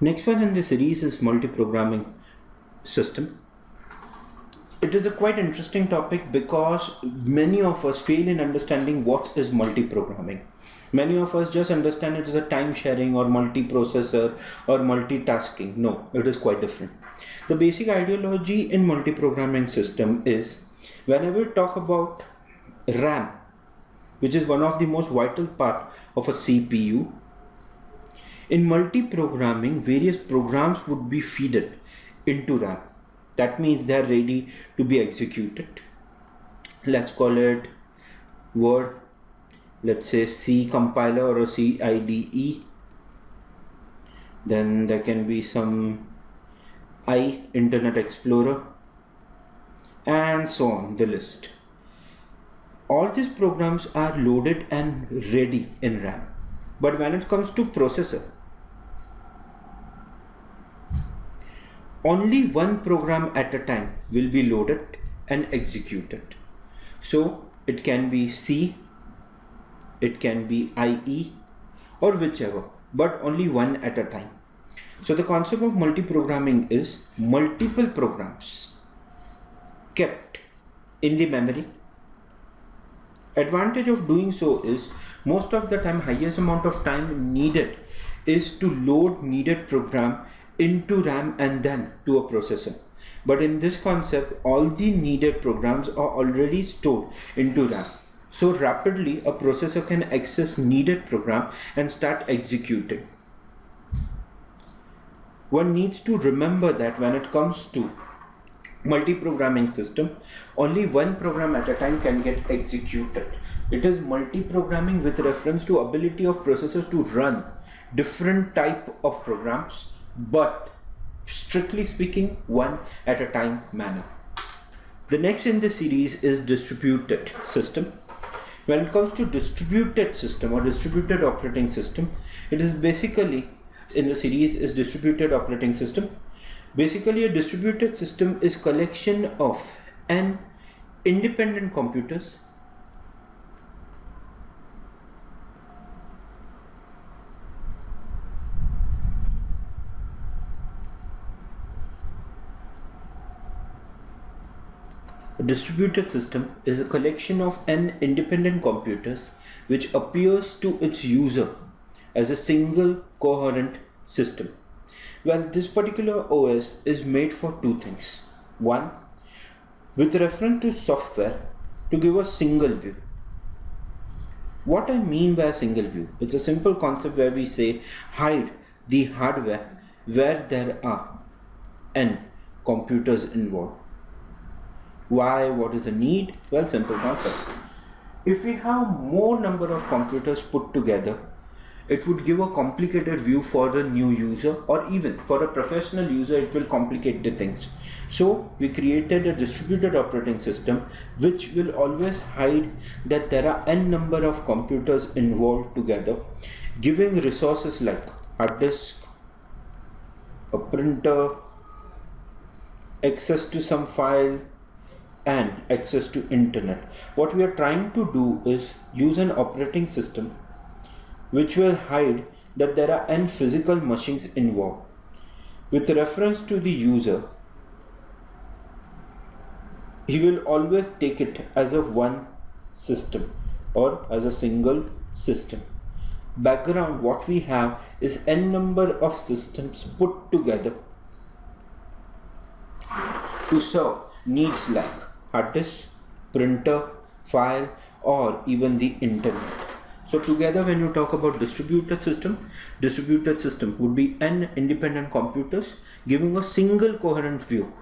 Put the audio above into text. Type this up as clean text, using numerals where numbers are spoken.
Next one in the series is multi-programming system. It is a quite interesting topic because many of us fail in understanding what is multi-programming. Many of us just understand it as a time sharing or multi-processor or multitasking. No, it is quite different. The basic ideology in multi-programming system is whenever we talk about RAM, which is one of the most vital part of a CPU, in multi-programming, various programs would be fed into RAM. That means they are ready to be executed. Let's call it Word, let's say C compiler or a C IDE. Then there can be some Internet Explorer, and so on the list. All these programs are loaded and ready in RAM. But when it comes to processor, only one program at a time will be loaded and executed. So it can be C, it can be IE, or whichever, but only one at a time. So the concept of multi-programming is multiple programs kept in the memory. Advantage of doing so is most of the time highest amount of time needed is to load needed program into RAM and then to a processor. But in this concept, all the needed programs are already stored into RAM. So rapidly a processor can access needed program and start executing. One needs to remember that when it comes to multi-programming system, only one program at a time can get executed. It is multi-programming with reference to ability of processors to run different type of programs, but strictly speaking, one at a time manner. The next in the series is distributed system. When it comes to distributed system or distributed operating system, it is basically in the series is distributed operating system. Basically, a distributed system is collection of n independent computers A distributed system is a collection of n independent computers which appears to its user as a single coherent system. Well, this particular OS is made for two things. One, with reference to software, to give a single view. What I mean by a single view, it's a simple concept where we say hide the hardware where there are n computers involved. Why? What is the need? Well, simple concept. If we have more number of computers put together, it would give a complicated view for the new user, or even for a professional user it will complicate the things. So we created a distributed operating system which will always hide that there are n number of computers involved together, giving resources like hard disk, a printer, access to some file, and access to internet. What we are trying to do is use an operating system which will hide that there are n physical machines involved. With reference to the user, he will always take it as a one system or as a single system. Background, what we have is n number of systems put together to serve needs like hard disk, printer, file, or even the internet. So together, when you talk about distributed system would be n independent computers giving a single coherent view